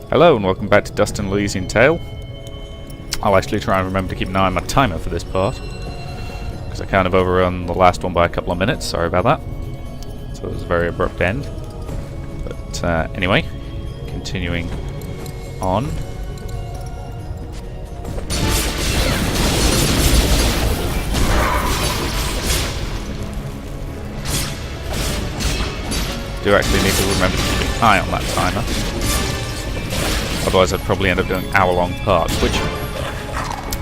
Hello and welcome back to Dust An Elysian Tail. I'll actually try and remember to keep an eye on my timer for this part, because I kind of overrun the last one by a couple of minutes, sorry about that. So it was a very abrupt end. But anyway, continuing on. Do actually need to remember to keep an eye on that timer. Otherwise I'd probably end up doing hour-long parts, which,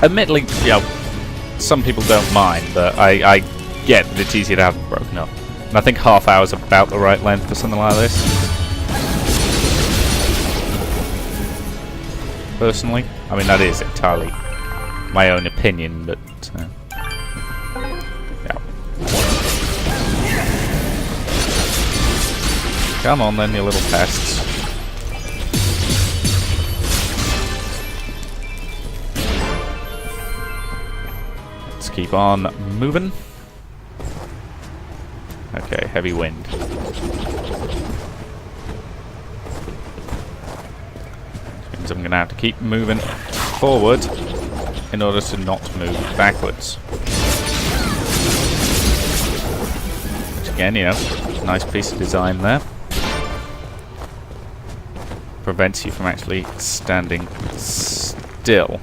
admittedly, you know, some people don't mind, but I get that it's easier to have them broken up. And I think half hour is about the right length for something like this. Personally. I mean, that is entirely my own opinion, but... yeah. Come on then, you little pests. Keep on moving. Okay, heavy wind. Which means I'm going to have to keep moving forward in order to not move backwards. Which again, you know, nice piece of design there. Prevents you from actually standing still.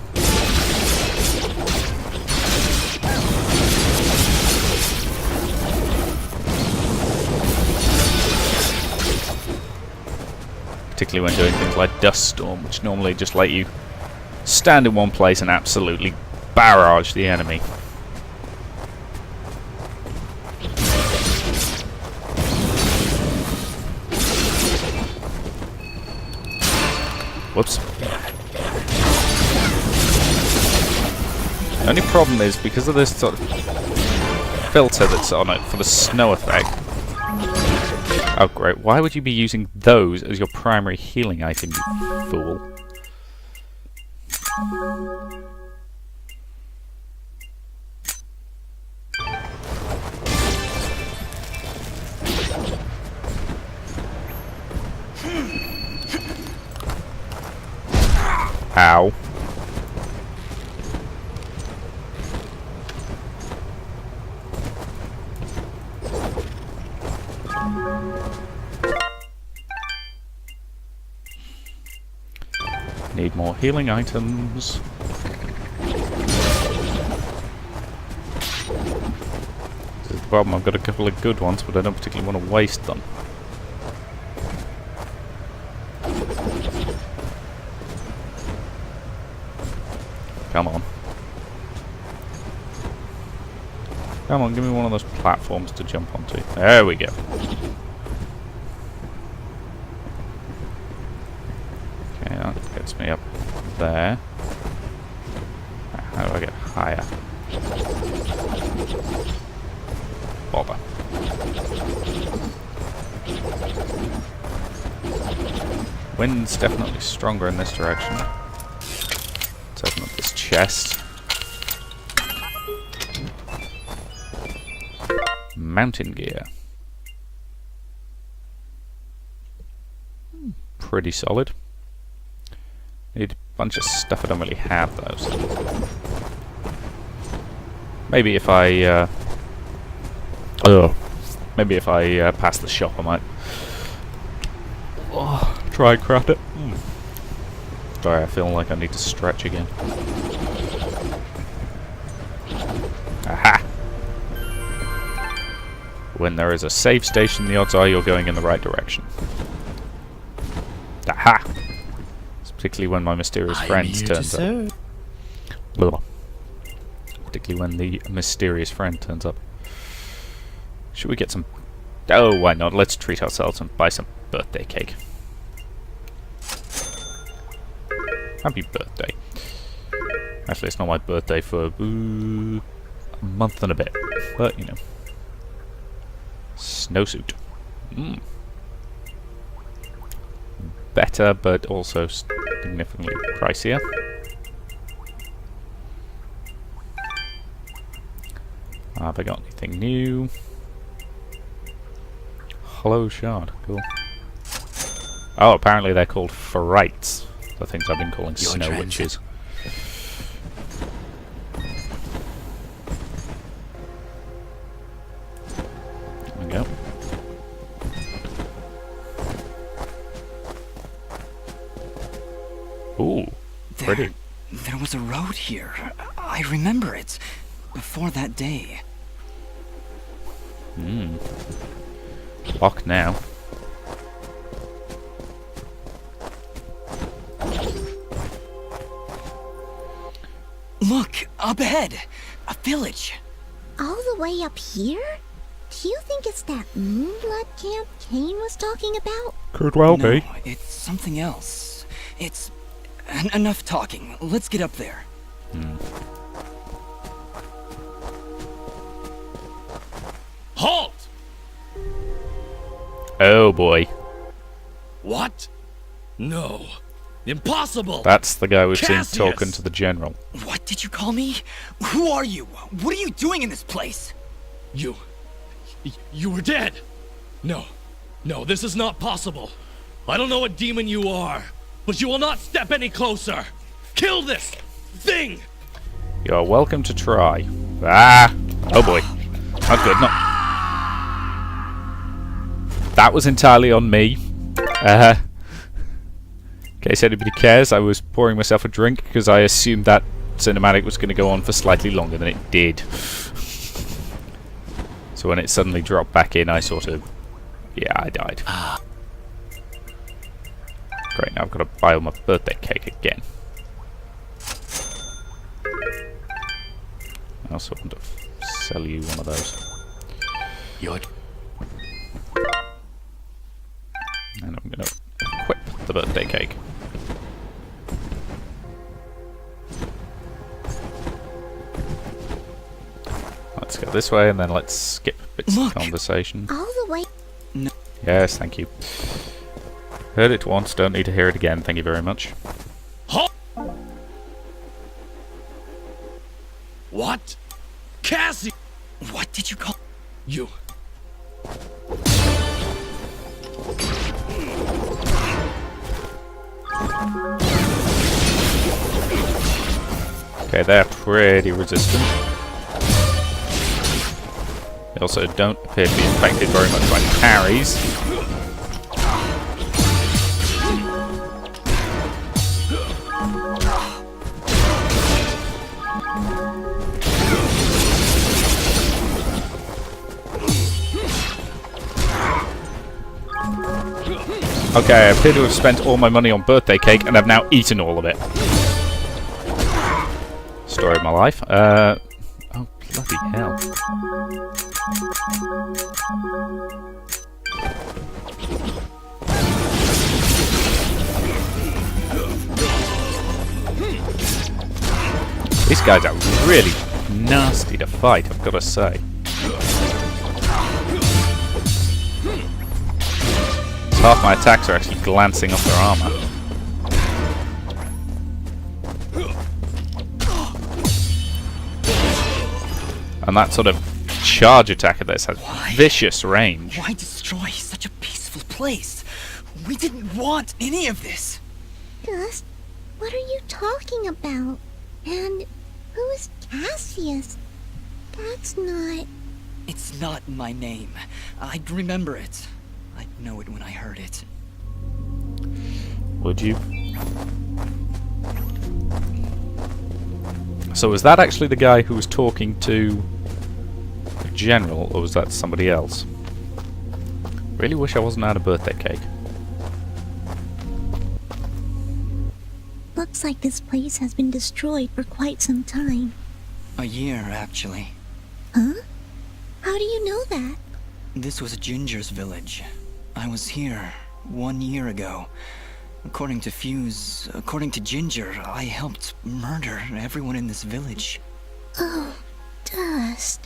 Particularly when doing things like Dust Storm, which normally just let you stand in one place and absolutely barrage the enemy. Whoops. The only problem is, because of this sort of filter that's on it for the snow effect. Oh great, why would you be using those as your primary healing item, you fool? Ow. Need more healing items. This is the problem, I've got a couple of good ones, but I don't particularly want to waste them. Come on. Come on, give me one of those platforms to jump onto. There we go. Okay, that gets me up there. How do I get higher? Bother. Wind's definitely stronger in this direction. Let's open up this chest. Mountain gear. Pretty solid. Need a bunch of stuff I don't really have though. So maybe if I pass the shop I might try and craft it. Sorry, I feel like I need to stretch again. Aha! When there is a save station, the odds are you're going in the right direction. Aha! Particularly when my mysterious friend turns up. Blah. Particularly when the mysterious friend turns up. Should we get some... Oh, why not? Let's treat ourselves and buy some birthday cake. Happy birthday. Actually, it's not my birthday for a month and a bit. But, you know. Snowsuit. Better, but also significantly pricier. Have I got anything new? Hollow shard, cool. Oh, apparently they're called ferrites. The things I've been calling snow witches. There we go. Ooh, pretty. There was a road here. I remember it. Before that day. Locked now. Look, up ahead. A village. All the way up here? Do you think it's that Moonblood camp Kane was talking about? Could well No, be. it's something else. It's... enough talking. Let's get up there. Halt! Oh boy. What? No. Impossible! That's the guy we've Cassius! seen talking to the general. What did you call me? Who are you? What are you doing in this place? You were dead! No. No, this is not possible. I don't know what demon you are, but you will not step any closer! Kill this thing! You're welcome to try. Ah! Oh boy. Not good, not... That was entirely on me. In case anybody cares, I was pouring myself a drink because I assumed that cinematic was going to go on for slightly longer than it did. So when it suddenly dropped back in, I sort of... Yeah, I died. Great, now I've got to buy all my birthday cake again. I also want to sell you one of those. And I'm going to equip the birthday cake. Let's go this way and then let's skip bits of conversation. All the way... No. Yes, thank you. Heard it once, don't need to hear it again, thank you very much. Halt! What? Cassie! What did you call... You... Okay, they're pretty resistant. They also don't appear to be affected very much by parries. Okay, I appear to have spent all my money on birthday cake and I've now eaten all of it. Story of my life. Oh, bloody hell. These guys are really nasty to fight, I've got to say. Half my attacks are actually glancing off their armor. And that sort of charge attack of this has vicious range. Why destroy such a peaceful place? We didn't want any of this. Dust, what are you talking about? And who is Cassius? That's not... It's not my name. I'd remember it. I'd know it when I heard it. Would you? So was that actually the guy who was talking to the general, or was that somebody else? Really wish I wasn't out of birthday cake. Looks like this place has been destroyed for quite some time. A year, actually. Huh? How do you know that? This was Ginger's village. I was here 1 year ago. According to Fuse, according to Ginger, I helped murder everyone in this village. Oh, Dust.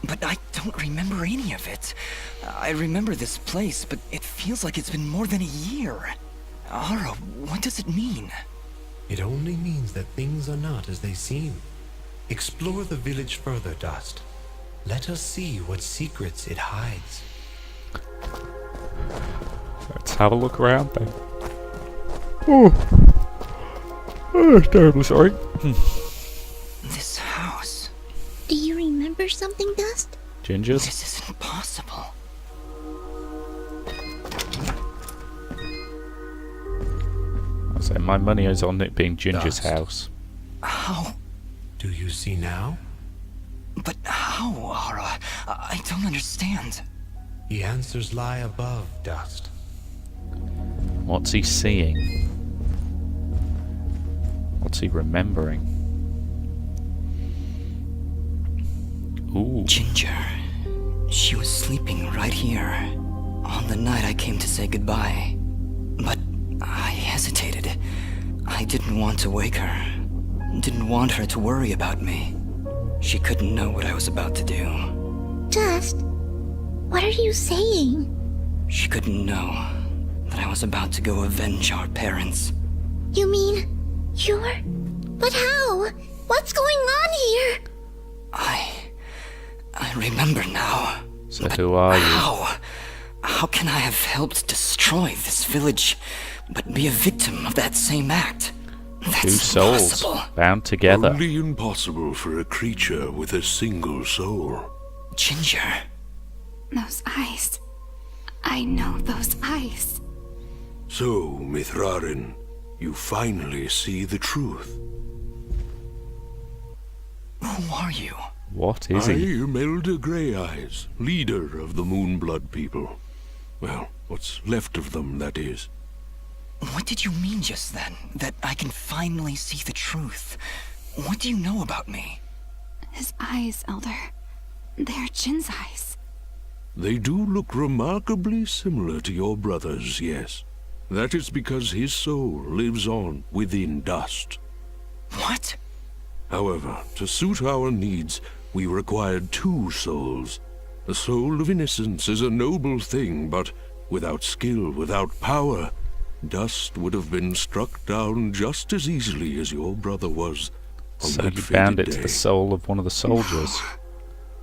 But I don't remember any of it. I remember this place, but it feels like it's been more than a year. Ara, what does it mean? It only means that things are not as they seem. Explore the village further, Dust. Let us see what secrets it hides. Let's have a look around then. Oh, terribly sorry. This house. Do you remember something, Dust? Gingers? This isn't possible. I say my money is on it being Ginger's Dust. house. How? Do you see now? But how, Ara? I don't understand. The answers lie above, Dust. What's he seeing? What's he remembering? Ooh. Ginger. She was sleeping right here. On the night I came to say goodbye. But I hesitated. I didn't want to wake her. Didn't want her to worry about me. She couldn't know what I was about to do. Dust, what are you saying? She couldn't know that I was about to go avenge our parents. You mean you're... But how? What's going on here? I remember now. So who are you? How? How can I have helped destroy this village, but be a victim of that same act? That's Two souls impossible. bound together. Only impossible for a creature with a single soul. Ginger. Those eyes. I know those eyes. So, Mithrarin, you finally see the truth. Who are you? What is I he? am Elder Grey Eyes, leader of the Moonblood people. Well, what's left of them, that is. What did you mean just then? That I can finally see the truth? What do you know about me? His eyes, Elder. They're Jin's eyes. They do look remarkably similar to your brother's, yes. That is because his soul lives on within Dust. What? However, to suit our needs, we required two souls. The soul of innocence is a noble thing, but without skill, without power, Dust would have been struck down just as easily as your brother was on So that you bound fated it to day. the soul of one of the soldiers.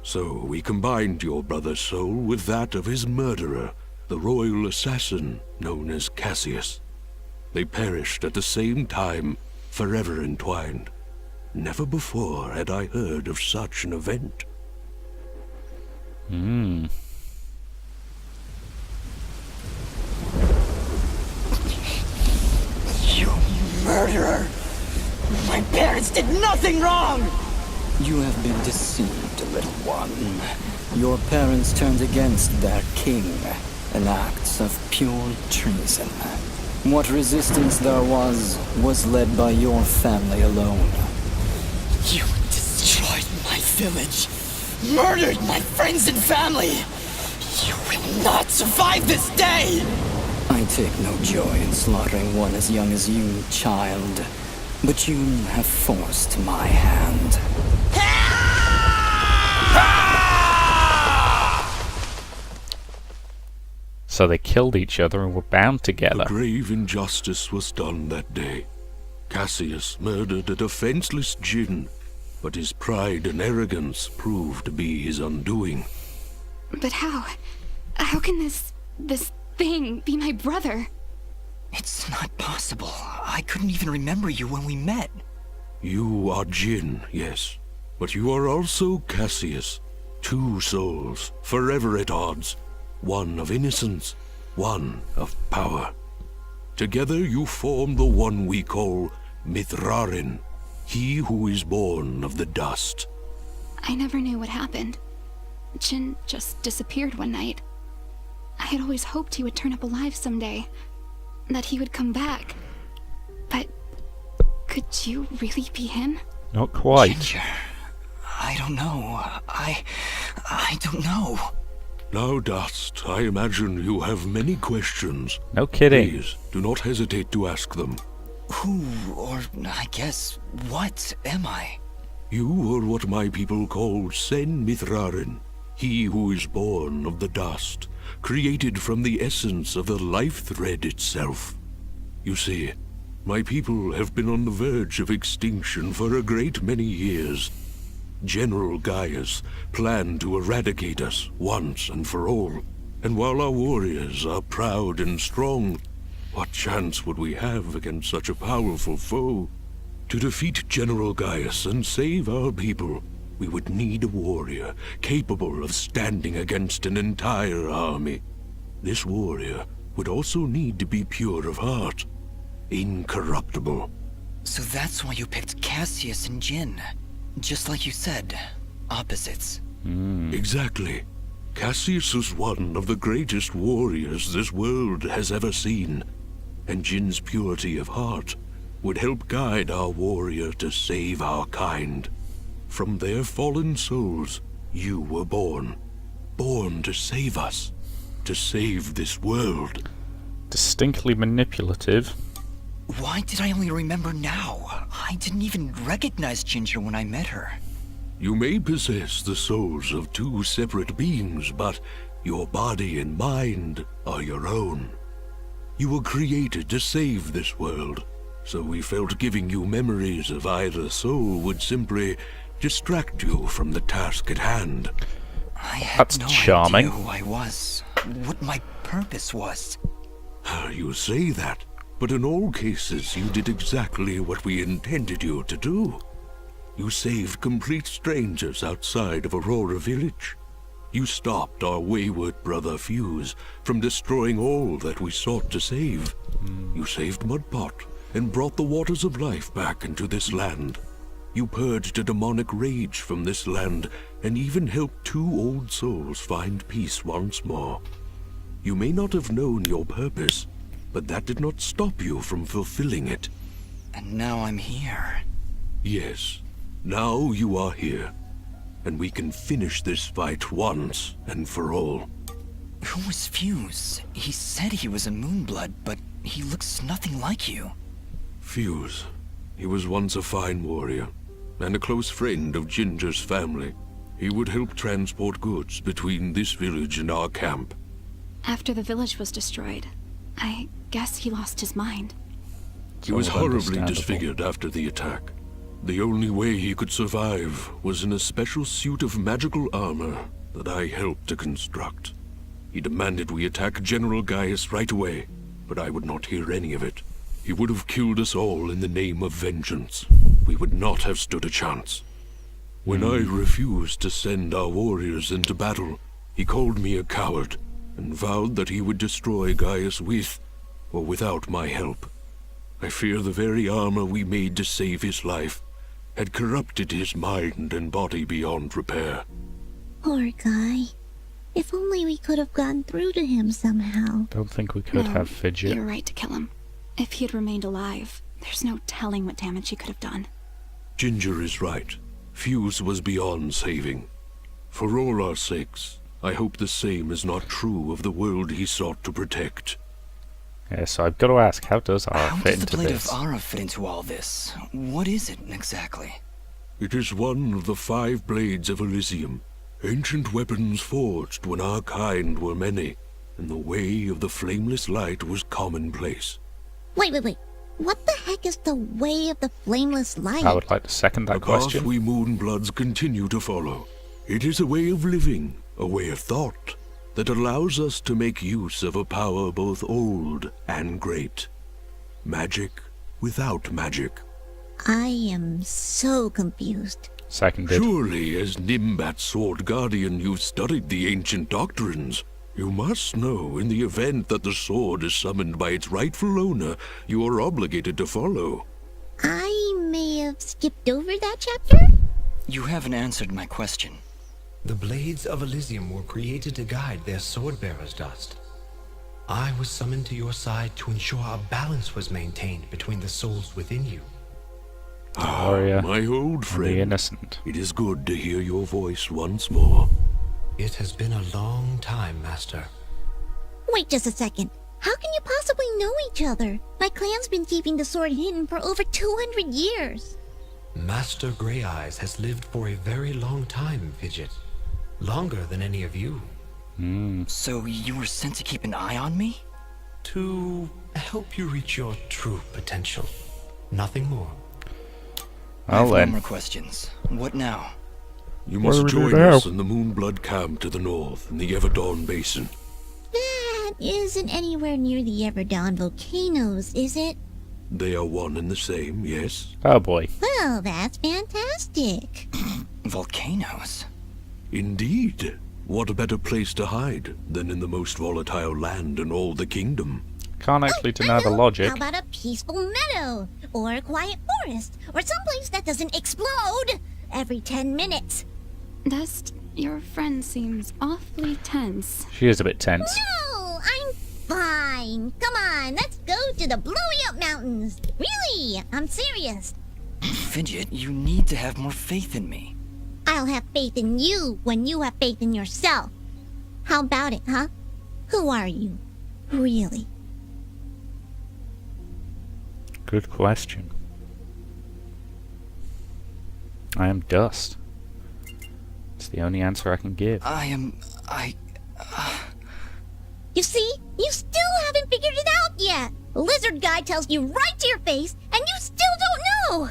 So we combined your brother's soul with that of his murderer, the royal assassin known as Cassius. They perished at the same time, forever entwined. Never before had I heard of such an event. Hmm. You murderer! My parents did nothing wrong! You have been deceived, little one. Your parents turned against their king, an act of pure treason. What resistance there was led by your family alone. You destroyed my village, murdered my friends and family. You will not survive this day! I take no joy in slaughtering one as young as you, child. But you have forced my hand. So they killed each other and were bound A together. grave injustice was done that day. Cassius murdered a defenseless Jinn, but his pride and arrogance proved to be his undoing. But how? How can this thing be my brother? It's not possible. I couldn't even remember you when we met. You are Jinn, yes, but you are also Cassius. Two souls, forever at odds. One of innocence, one of power. Together you form the one we call Mithrarin, he who is born of the dust. I never knew what happened. Jin just disappeared one night. I had always hoped he would turn up alive someday. That he would come back. But could you really be him? Not quite. Ginger, I don't know. I don't know. Now, Dust, I imagine you have many questions. No kidding. Please, do not hesitate to ask them. Who, or I guess, what am I? You are what my people call Sen Mithrarin, he who is born of the dust, created from the essence of the life thread itself. You see, my people have been on the verge of extinction for a great many years. General Gaius planned to eradicate us once and for all, and while our warriors are proud and strong, what chance would we have against such a powerful foe? To defeat General Gaius and save our people, we would need a warrior capable of standing against an entire army. This warrior would also need to be pure of heart, incorruptible. So that's why you picked Cassius and Jin. Just like you said, opposites. Exactly. Cassius is one of the greatest warriors this world has ever seen, and Jin's purity of heart would help guide our warrior to save our kind. From their fallen souls, you were born. Born to save us. To save this world. Distinctly manipulative. Why did I only remember now? I didn't even recognize Ginger when I met her. You may possess the souls of two separate beings, but your body and mind are your own. You were created to save this world, so we felt giving you memories of either soul would simply distract you from the task at hand. I had That's no charming. idea who I was, what my purpose was. You say that, but in all cases you did exactly what we intended you to do. You saved complete strangers outside of Aurora Village. You stopped our wayward brother Fuse from destroying all that we sought to save. You saved Mudpot and brought the waters of life back into this land. You purged a demonic rage from this land and even helped two old souls find peace once more. You may not have known your purpose, but that did not stop you from fulfilling it. And now I'm here. Yes, now you are here, and we can finish this fight once and for all. Who was Fuse? He said he was a Moonblood, but he looks nothing like you. Fuse. He was once a fine warrior, and a close friend of Ginger's family. He would help transport goods between this village and our camp. After the village was destroyed, I guess he lost his mind. He was So horribly understandable. disfigured after the attack. The only way he could survive was in a special suit of magical armor that I helped to construct. He demanded we attack General Gaius right away, but I would not hear any of it. He would have killed us all in the name of vengeance. We would not have stood a chance. When I refused to send our warriors into battle, he called me a coward and vowed that he would destroy Gaius with or without my help. I fear the very armor we made to save his life had corrupted his mind and body beyond repair. Poor guy. If only we could have gotten through to him somehow. Don't think we could No, have Fidget. You're right to kill him. If he had remained alive, there's no telling what damage he could have done. Ginger is right. Fuse was beyond saving. For all our sakes, I hope the same is not true of the world he sought to protect. Yeah, so I've got to ask, how does Ara How fit does the into Blade this? of Ara fit into all this? What is it exactly? It is one of the 5 blades of Elysium, ancient weapons forged when our kind were many, and the way of the flameless light was commonplace. Wait. What the heck is the way of the flameless light? I would like to second that A path question. we Moonbloods continue to follow. It is a way of living, a way of thought, that allows us to make use of a power both old and great. Magic without magic. I am so confused. Seconded. Surely, as Nimbat's Sword Guardian, you've studied the ancient doctrines. You must know, in the event that the sword is summoned by its rightful owner, you are obligated to follow. I may have skipped over that chapter? You haven't answered my question. The Blades of Elysium were created to guide their sword-bearers, Dust. I was summoned to your side to ensure a balance was maintained between the souls within you. Warrior My old and the friend, innocent. it is good to hear your voice once more. It has been a long time, Master. Wait just a second. How can you possibly know each other? My clan's been keeping the sword hidden for over 200 years. Master Grey Eyes has lived for a very long time, Fidget. Longer than any of you. So you were sent to keep an eye on me? To help you reach your true potential. Nothing more. I have Well no then. more questions. What now? You What must do we do join now? us in the Moonblood camp to the north in the Everdawn Basin. That isn't anywhere near the Everdawn volcanoes, is it? They are one and the same, yes? Oh boy. Well, that's fantastic. Volcanoes? Indeed. What a better place to hide than in the most volatile land in all the kingdom? Can't actually I deny the know. logic. How about a peaceful meadow? Or a quiet forest? Or someplace that doesn't explode every 10 minutes? Dust, your friend seems awfully tense. She is a bit tense. No, I'm fine. Come on, let's go to the blowy up mountains. Really, I'm serious. Fidget, you need to have more faith in me. I'll have faith in you when you have faith in yourself. How about it, huh? Who are you? Really? Good question. I am Dust. It's the only answer I can give. You see? You still haven't figured it out yet. Lizard guy tells you right to your face, and you still don't know.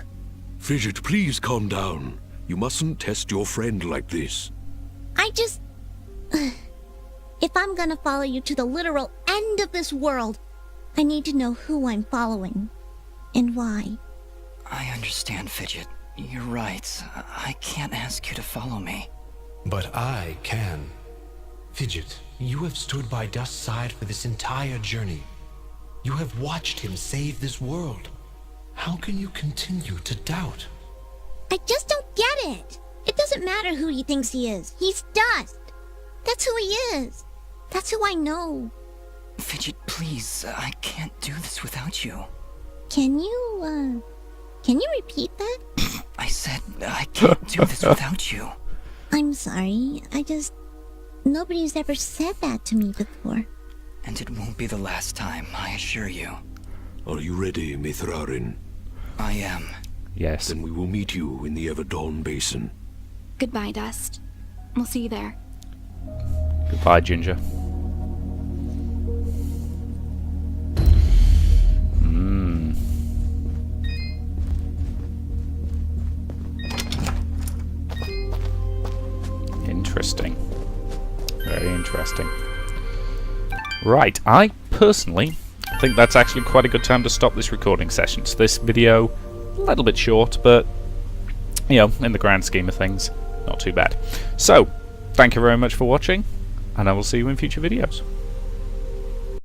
Fidget, please calm down. You mustn't test your friend like this. I just... If I'm gonna follow you to the literal end of this world, I need to know who I'm following. And why. I understand, Fidget. You're right. I can't ask you to follow me. But I can. Fidget, you have stood by Dust's side for this entire journey. You have watched him save this world. How can you continue to doubt? I just don't get it. It doesn't matter who he thinks he is. He's Dust. That's who he is. That's who I know. Fidget, please. I can't do this without you. Can you repeat that? I said I can't do this without you. I'm sorry. Nobody's ever said that to me before. And it won't be the last time, I assure you. Are you ready, Mithrarin? I am. Yes. Then we will meet you in the Everdawn Basin. Goodbye, Dust. We'll see you there. Goodbye, Ginger. Interesting. Very interesting. Right, I personally think that's actually quite a good time to stop this recording session. So this video, a little bit short, but, you know, in the grand scheme of things, not too bad. So, thank you very much for watching, and I will see you in future videos.